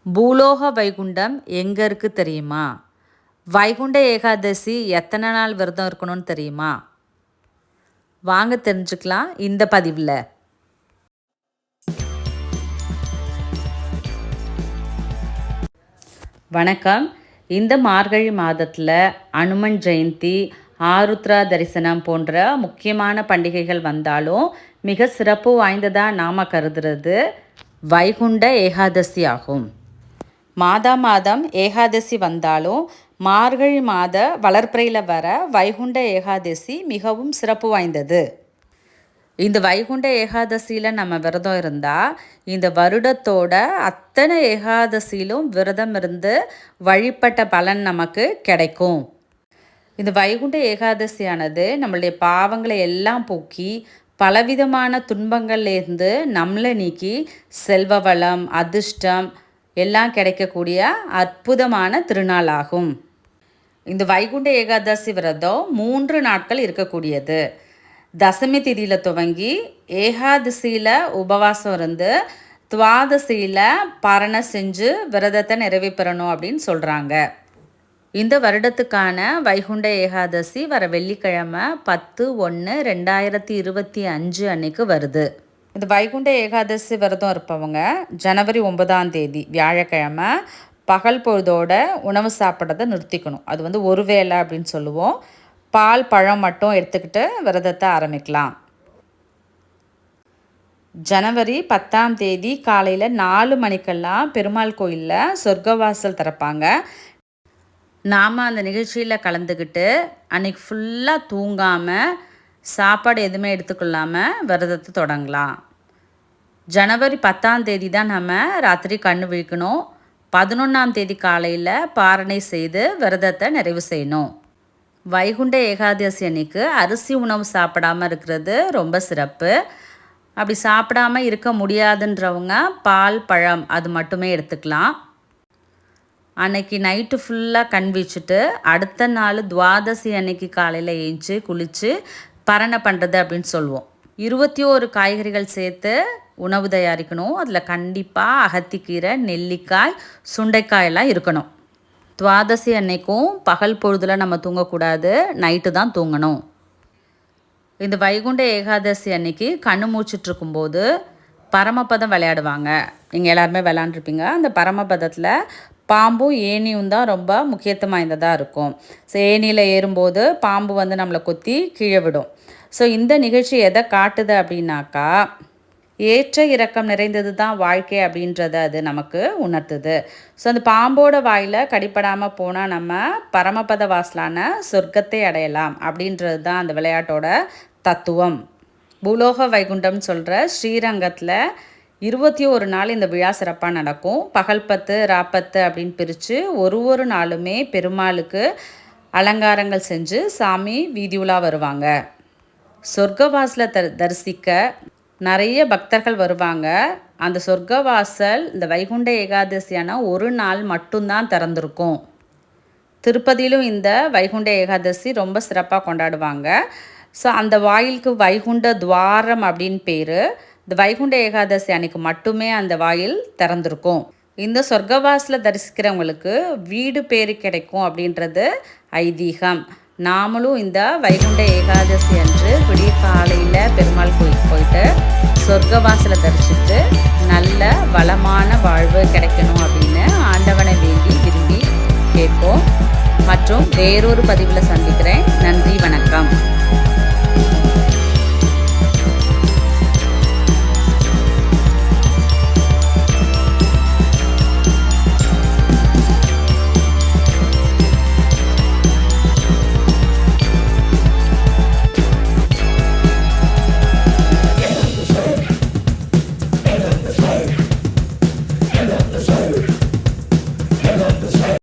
பூலோக வைகுண்டம் எங்கே இருக்குது தெரியுமா? வைகுண்ட ஏகாதசி எத்தனை நாள் விரதம் இருக்கணும்னு தெரியுமா? வாங்க தெரிஞ்சுக்கலாம் இந்த பதிவில். வணக்கம். இந்த மார்கழி மாதத்தில் அனுமன் ஜெயந்தி, ஆருத்ரா தரிசனம் போன்ற முக்கியமான பண்டிகைகள் வந்தாலும் மிக சிறப்பு வாய்ந்ததாக நாம் கருதுறது வைகுண்ட ஏகாதசி ஆகும். மாதம் ஏகாதசி வந்தாலும் மார்கழி மாத வளர்ப்பிறையில் வர வைகுண்ட ஏகாதசி மிகவும் சிறப்பு வாய்ந்தது. இந்த வைகுண்ட ஏகாதசியில் நம்ம விரதம் இருந்தால் இந்த வருடத்தோட அத்தனை ஏகாதசியிலும் விரதம் இருந்து வழிபட்ட பலன் நமக்கு கிடைக்கும். இந்த வைகுண்ட ஏகாதசியானது நம்மளுடைய பாவங்களை எல்லாம் போக்கி பலவிதமான துன்பங்கள்லேருந்து நம்மளை நீக்கி செல்வ வளம், அதிர்ஷ்டம் எல்லாம் கிடைக்கக்கூடிய அற்புதமான திருநாளாகும். இந்த வைகுண்ட ஏகாதசி விரதம் 3 நாட்கள் இருக்கக்கூடியது. தசமி திதியில் துவங்கி ஏகாதசியில் உபவாசம் இருந்து துவாதசியில் பாரணம் செஞ்சு விரதத்தை நிறைவு பெறணும் அப்படின்னு சொல்கிறாங்க. இந்த வருடத்துக்கான வைகுண்ட ஏகாதசி வர வெள்ளிக்கிழமை 10/1/2025 அன்னைக்கு வருது. இந்த வைகுண்ட ஏகாதசி விரதம் இருப்பவங்க ஜனவரி 9ஆம் தேதி வியாழக்கிழமை பகல் பொழுதோட உணவு சாப்பிட்றதை நிறுத்திக்கணும். அது ஒரு வேளை அப்படின்னு சொல்லுவோம். பால் பழம் மட்டும் எடுத்துக்கிட்டு விரதத்தை ஆரம்பிக்கலாம். ஜனவரி 10ஆம் தேதி காலையில் 4 மணிக்கெல்லாம் பெருமாள் கோயிலில் சொர்க்கவாசல் திறப்பாங்க. நாம் அந்த நிகழ்ச்சியில் கலந்துக்கிட்டு அன்றைக்கி ஃபுல்லாக தூங்காமல் சாப்பாடு எதுவுமே எடுத்துக்கொள்ளாமல் விரதத்தை தொடங்கலாம். ஜனவரி 10ஆம் தேதி தான் நம்ம ராத்திரி கண்ணு விழிக்கணும். 11ஆம் தேதி காலையில் பாரணை செய்து விரதத்தை நிறைவு செய்யணும். வைகுண்ட ஏகாதசி அன்னைக்கு அரிசி உணவு சாப்பிடாமல் இருக்கிறது ரொம்ப சிறப்பு. அப்படி சாப்பிடாமல் இருக்க முடியாதுன்றவங்க பால் பழம் அது மட்டுமே எடுத்துக்கலாம். அன்னைக்கு நைட்டு ஃபுல்லாக கண் வீச்சுட்டு அடுத்த நாள் துவாதசி அன்னைக்கு காலையில் ஏஞ்சி குளித்து பரணை பண்ணுறது அப்படின்னு சொல்லுவோம். 21 காய்கறிகள் சேர்த்து உணவு தயாரிக்கணும். அதில் கண்டிப்பாக அகத்திக்கீரை, நெல்லிக்காய், சுண்டைக்காயெல்லாம் இருக்கணும். துவாதசி அன்னைக்கும் பகல் பொழுதில் நம்ம தூங்கக்கூடாது, நைட்டு தான் தூங்கணும். இந்த வைகுண்ட ஏகாதசி அன்னைக்கு கண்ணு மூச்சிட்ருக்கும்போது பரமபதம் விளையாடுவாங்க. நீங்கள் எல்லாருமே விளையாண்டுருப்பீங்க. அந்த பரமபதத்தில் பாம்பும் ஏணியும் தான் ரொம்ப முக்கியத்துவம் வாய்ந்ததாக இருக்கும். ஸோ ஏணியில் ஏறும்போது பாம்பு நம்மளை கொத்தி கீழே விடும். ஸோ இந்த நிகழ்ச்சி எதை காட்டுது அப்படின்னாக்கா, ஏற்ற இறக்கம் நிறைந்தது தான் வாழ்க்கை அப்படின்றத அது நமக்கு உணர்த்துது. ஸோ அந்த பாம்போட வாயில் கடிப்படாமல் போனால் நம்ம பரமபத வாசலான சொர்க்கத்தை அடையலாம் அப்படின்றது தான் அந்த விளையாட்டோட தத்துவம். பூலோக வைகுண்டம் சொல்கிற ஸ்ரீரங்கத்தில் 21 நாள் இந்த விழா சிறப்பாக நடக்கும். பகல் 10 ராப்பத்து அப்படின்னு பிரித்து ஒரு நாளுமே பெருமாளுக்கு அலங்காரங்கள் செஞ்சு சாமி வீதியுலா வருவாங்க. சொர்க்கவாசலை தரிசிக்க நிறைய பக்தர்கள் வருவாங்க. அந்த சொர்க்கவாசல் இந்த வைகுண்ட ஏகாதசியான ஒரு நாள் மட்டும்தான் திறந்திருக்கும். திருப்பதியிலும் இந்த வைகுண்ட ஏகாதசி ரொம்ப சிறப்பாக கொண்டாடுவாங்க. ஸோ அந்த வாயிலுக்கு வைகுண்ட துவாரம் அப்படின்னு பேர். இந்த வைகுண்ட ஏகாதசி அன்னைக்கு மட்டுமே அந்த வாயில் திறந்திருக்கும். இந்த சொர்க்கவாசலை தரிசிக்கிறவங்களுக்கு வீடு பேரு கிடைக்கும் அப்படின்றது ஐதீகம். நாமளும் இந்த வைகுண்ட ஏகாதசி அன்று விடிய காலையில் பெருமாள் கோயிலுக்கு போயிட்டு சொர்க்கவாசலை தரிசித்து நல்ல வளமான வாழ்வு கிடைக்கணும் அப்படின்னு ஆண்டவனை வேண்டி விரும்பி கேட்போம். மற்றும் வேறொரு பதிவில் சந்திக்கிறேன். நன்றி, வணக்கம்.